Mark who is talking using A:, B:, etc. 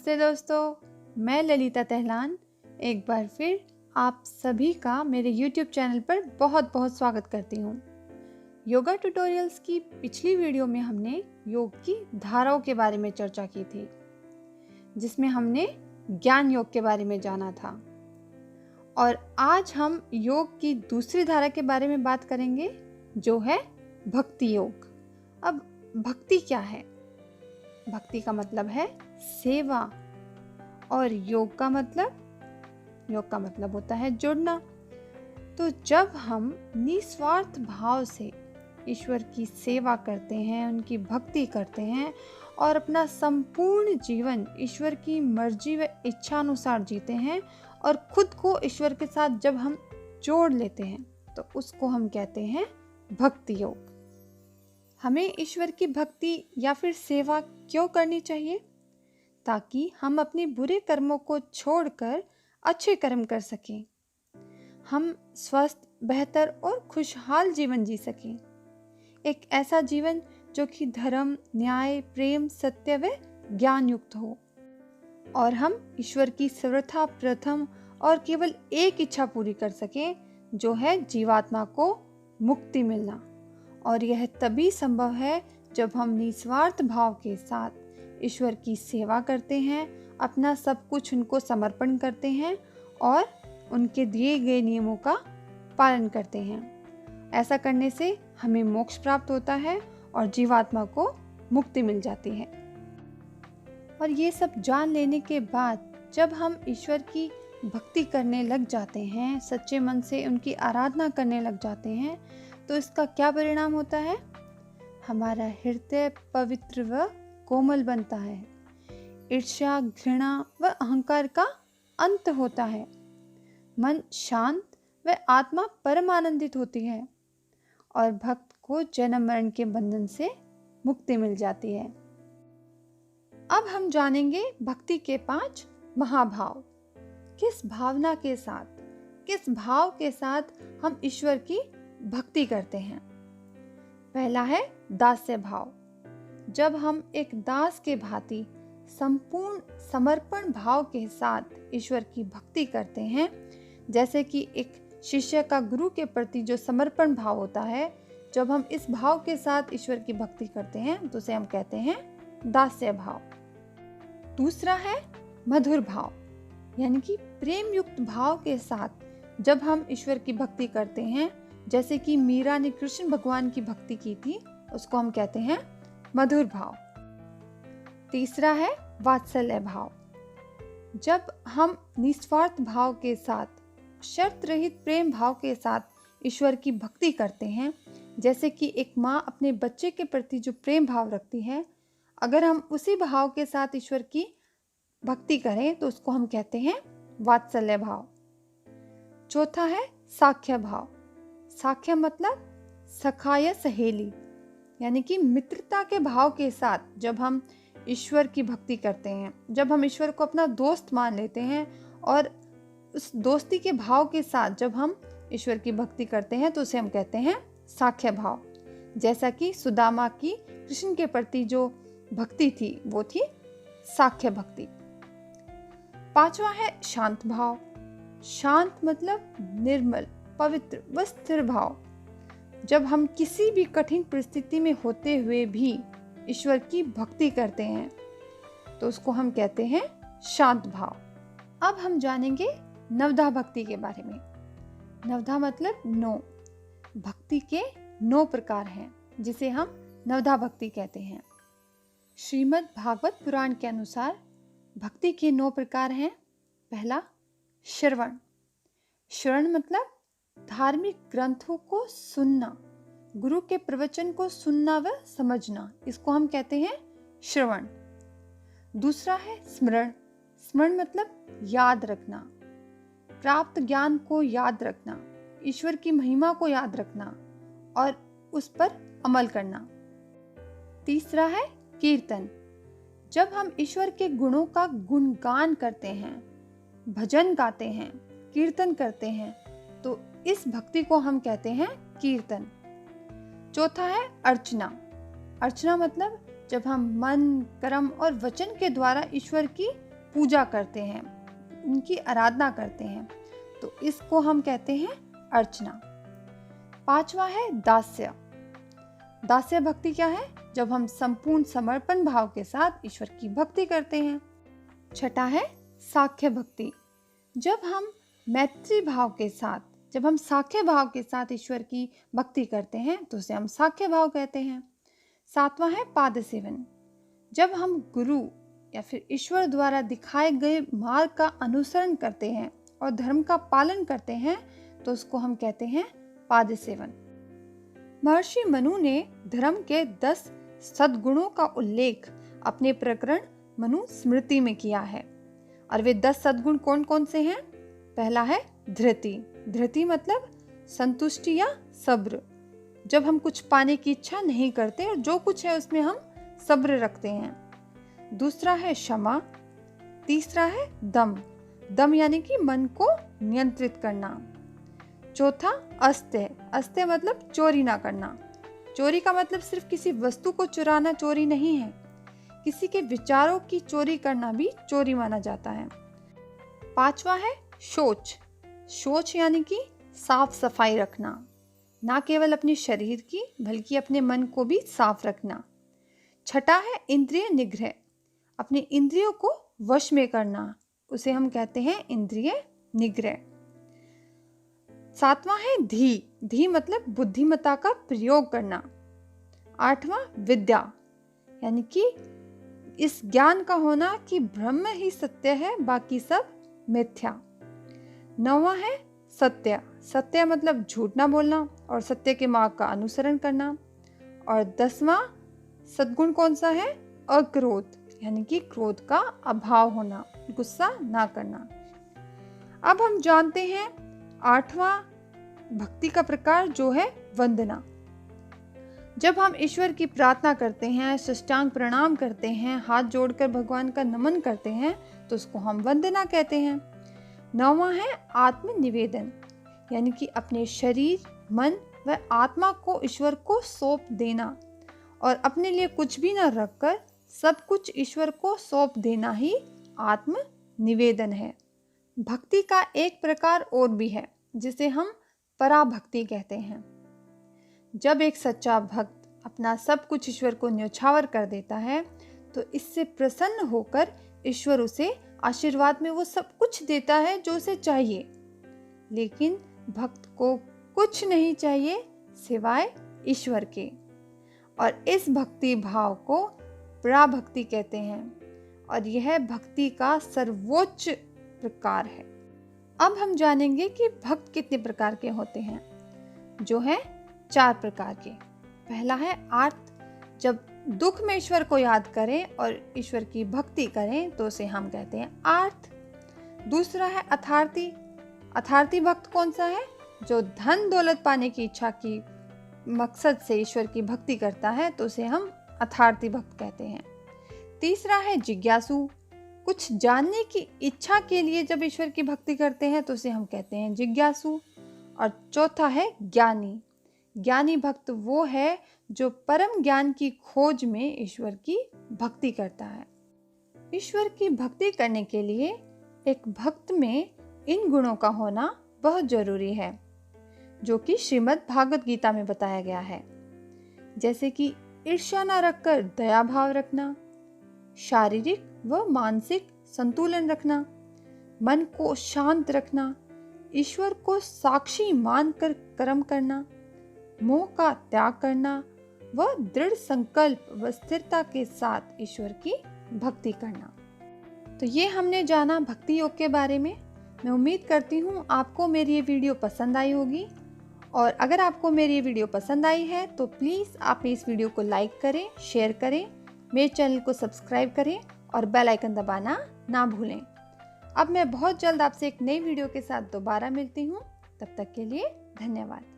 A: नमस्ते दोस्तों, मैं ललिता तहलान एक बार फिर आप सभी का मेरे YouTube चैनल पर बहुत बहुत स्वागत करती हूँ। योगा ट्यूटोरियल्स की पिछली वीडियो में हमने योग की धाराओं के बारे में चर्चा की थी, जिसमें हमने ज्ञान योग के बारे में जाना था। और आज हम योग की दूसरी धारा के बारे में बात करेंगे, जो है भक्ति योग। अब भक्ति क्या है? भक्ति का मतलब है सेवा, और योग का मतलब होता है जुड़ना। तो जब हम निस्वार्थ भाव से ईश्वर की सेवा करते हैं, उनकी भक्ति करते हैं और अपना संपूर्ण जीवन ईश्वर की मर्जी व इच्छा अनुसार जीते हैं और खुद को ईश्वर के साथ जब हम जोड़ लेते हैं, तो उसको हम कहते हैं भक्ति योग। हमें ईश्वर की भक्ति या फिर सेवा क्यों करनी चाहिए? ताकि हम अपने बुरे कर्मों को छोड़कर अच्छे कर्म कर सकें, हम स्वस्थ, बेहतर और खुशहाल जीवन जी सकें। एक ऐसा जीवन जो कि धर्म, न्याय, प्रेम, सत्य व ज्ञान युक्त हो। और हम ईश्वर की सर्वथा प्रथम और केवल एक इच्छा पूरी कर सकें, जो है जीवात्मा को मुक्ति मिलना। और यह तभी संभव है जब हम निस्वार्थ भाव के साथ ईश्वर की सेवा करते हैं, अपना सब कुछ उनको समर्पण करते हैं और उनके दिए गए नियमों का पालन करते हैं। ऐसा करने से हमें मोक्ष प्राप्त होता है और जीवात्मा को मुक्ति मिल जाती है। और ये सब जान लेने के बाद जब हम ईश्वर की भक्ति करने लग जाते हैं, सच्चे मन से उनकी आराधना करने लग जाते हैं, तो इसका क्या परिणाम होता है? हमारा हृदय पवित्र व कोमल बनता है। ईर्ष्या, घृणा व अहंकार का अंत होता है। मन शांत व आत्मा परम आनंदित होती है और भक्त को जन्म मरण के बंधन से मुक्ति मिल जाती है। अब हम जानेंगे भक्ति के 5 महाभाव। किस भावना के साथ, किस भाव के साथ हम ईश्वर की भक्ति करते हैं? पहला है दास्य भाव। जब हम एक दास के भांति संपूर्ण समर्पण भाव के साथ ईश्वर की भक्ति करते हैं, जैसे कि एक शिष्य का गुरु के प्रति जो समर्पण भाव होता है, जब हम इस भाव के साथ ईश्वर की भक्ति करते हैं तो उसे हम कहते हैं दास्य भाव। दूसरा है मधुर भाव, यानी कि प्रेम युक्त भाव के साथ जब हम ईश्वर की भक्ति करते हैं, जैसे कि मीरा ने कृष्ण भगवान की भक्ति की थी, उसको हम कहते हैं मधुर भाव। तीसरा है वात्सल्य भाव। जब हम निस्वार्थ भाव के साथ, शर्त रहित प्रेम भाव के साथ ईश्वर की भक्ति करते हैं, जैसे कि एक माँ अपने बच्चे के प्रति जो प्रेम भाव रखती है, अगर हम उसी भाव के साथ ईश्वर की भक्ति करें तो उसको हम कहते हैं वात्सल्य भाव। चौथा है साख्य भाव। साख्य मतलब सखा या सहेली, यानी कि मित्रता के भाव के साथ जब हम ईश्वर की भक्ति करते हैं, जब हम ईश्वर को अपना दोस्त मान लेते हैं और उस दोस्ती के भाव के साथ जब हम ईश्वर की भक्ति करते हैं, तो उसे हम कहते हैं साख्य भाव। जैसा कि सुदामा की कृष्ण के प्रति जो भक्ति थी वो थी साख्य भक्ति। पांचवा है शांत भाव। शांत मतलब निर्मल, पवित्र व स्थिर भाव। जब हम किसी भी कठिन परिस्थिति में होते हुए भी ईश्वर की भक्ति करते हैं, तो उसको हम कहते हैं शांत भाव। अब हम जानेंगे नवधा भक्ति के बारे में। नवधा मतलब 9। भक्ति के 9 प्रकार हैं, जिसे हम नवधा भक्ति कहते हैं। श्रीमद् भागवत पुराण के अनुसार भक्ति के 9 प्रकार हैं। पहला श्रवण। श्रवण मतलब धार्मिक ग्रंथों को सुनना, गुरु के प्रवचन को सुनना व समझना, इसको हम कहते हैं श्रवण। दूसरा है स्मरण। स्मरण मतलब याद रखना, प्राप्त ज्ञान को याद रखना, ईश्वर की महिमा को याद रखना और उस पर अमल करना। तीसरा है कीर्तन। जब हम ईश्वर के गुणों का गुणगान करते हैं, भजन गाते हैं, कीर्तन करते हैं, तो इस भक्ति को हम कहते हैं कीर्तन। चौथा है अर्चना। अर्चना मतलब जब हम मन, कर्म और वचन के द्वारा ईश्वर की पूजा करते हैं, उनकी आराधना करते हैं, तो इसको हम कहते हैं अर्चना। पांचवा है दास्य। दास्य भक्ति क्या है? जब हम संपूर्ण समर्पण भाव के साथ ईश्वर की भक्ति करते हैं। छठा है साख्य भक्ति। जब हम मैत्री भाव के साथ, जब हम साख्य भाव के साथ ईश्वर की भक्ति करते हैं तो उसे हम साख्य भाव कहते हैं। सातवां है पाद सेवन। जब हम गुरु या फिर ईश्वर द्वारा दिखाए गए मार्ग का अनुसरण करते हैं और धर्म का पालन करते हैं तो उसको हम कहते हैं पाद सेवन। महर्षि मनु ने धर्म के 10 सद्गुणों का उल्लेख अपने प्रकरण मनु स्मृति में किया है। और वे 10 सद्गुण कौन कौन से हैं? पहला है धृति। धृति मतलब संतुष्टि या सब्र। जब हम कुछ पाने की इच्छा नहीं करते और जो कुछ है उसमें हम सब्र रखते हैं। दूसरा है क्षमा। तीसरा है दम। दम यानी कि मन को नियंत्रित करना। चौथा अस्तेय। अस्तेय मतलब चोरी ना करना। चोरी का मतलब सिर्फ किसी वस्तु को चुराना चोरी नहीं है, किसी के विचारों की चोरी करना भी चोरी माना जाता है। पांचवा है शौच। शौच यानी कि साफ सफाई रखना, ना केवल अपने शरीर की बल्कि अपने मन को भी साफ रखना। छठा है इंद्रिय निग्रह। अपने इंद्रियों को वश में करना, उसे हम कहते हैं इंद्रिय निग्रह। सातवां है धी। धी मतलब बुद्धिमत्ता का प्रयोग करना। आठवां विद्या यानी कि इस ज्ञान का होना कि ब्रह्म ही सत्य है, बाकी सब मिथ्या। नौवां है सत्य। सत्य मतलब झूठ ना बोलना और सत्य के मार्ग का अनुसरण करना। और 10वां सद्गुण कौन सा है? अक्रोध यानी कि क्रोध का अभाव होना, गुस्सा ना करना। अब हम जानते हैं 8वां भक्ति का प्रकार जो है वंदना। जब हम ईश्वर की प्रार्थना करते हैं, साष्टांग प्रणाम करते हैं, हाथ जोड़कर भगवान का नमन करते हैं तो उसको हम वंदना कहते हैं। 9वां है आत्मनिवेदन यानी कि अपने शरीर, मन व आत्मा को ईश्वर को सौंप देना और अपने लिए कुछ भी न रखकर सब कुछ ईश्वर को सौंप देना ही आत्मनिवेदन है। भक्ति का एक प्रकार और भी है जिसे हम पराभक्ति कहते हैं। जब एक सच्चा भक्त अपना सब कुछ ईश्वर को न्यौछावर कर देता है तो इससे प्रसन्न होकर ईश्वर उसे आशीर्वाद में वो सब कुछ देता है जो उसे चाहिए। लेकिन भक्त को कुछ नहीं चाहिए सिवाय ईश्वर के, और इस भक्ति भाव को पराभक्ति कहते हैं और यह भक्ति का सर्वोच्च प्रकार है। अब हम जानेंगे कि भक्त कितने प्रकार के होते हैं, जो है 4 प्रकार के। पहला है आर्त। जब दुख में ईश्वर को याद करें और ईश्वर की भक्ति करें तो उसे हम कहते हैं आर्त। दूसरा है अथार्थी। अथार्थी भक्त कौन सा है? जो धन दौलत पाने की इच्छा की मकसद से ईश्वर की भक्ति करता है तो उसे हम अथार्थी भक्त कहते हैं। तीसरा है जिज्ञासु। कुछ जानने की इच्छा के लिए जब ईश्वर की भक्ति करते हैं तो उसे हम कहते हैं जिज्ञासु। और चौथा है ज्ञानी। ज्ञानी भक्त वो है जो परम ज्ञान की खोज में ईश्वर की भक्ति करता है। ईश्वर की भक्ति करने के लिए एक भक्त में इन गुणों का होना बहुत जरूरी है, जो कि श्रीमद् भागवत गीता में बताया गया है। जैसे कि ईर्ष्या न रखकर दया भाव रखना, शारीरिक व मानसिक संतुलन रखना, मन को शांत रखना, ईश्वर को साक्षी मानकर कर्म करना, मोह का त्याग करना व दृढ़ संकल्प व स्थिरता के साथ ईश्वर की भक्ति करना। तो ये हमने जाना भक्ति योग के बारे में। मैं उम्मीद करती हूँ आपको मेरी ये वीडियो पसंद आई होगी, और अगर आपको मेरी ये वीडियो पसंद आई है तो प्लीज़ आप इस वीडियो को लाइक करें, शेयर करें, मेरे चैनल को सब्सक्राइब करें और बेल आइकन दबाना ना भूलें। अब मैं बहुत जल्द आपसे एक नई वीडियो के साथ दोबारा मिलती हूँ। तब तक के लिए धन्यवाद।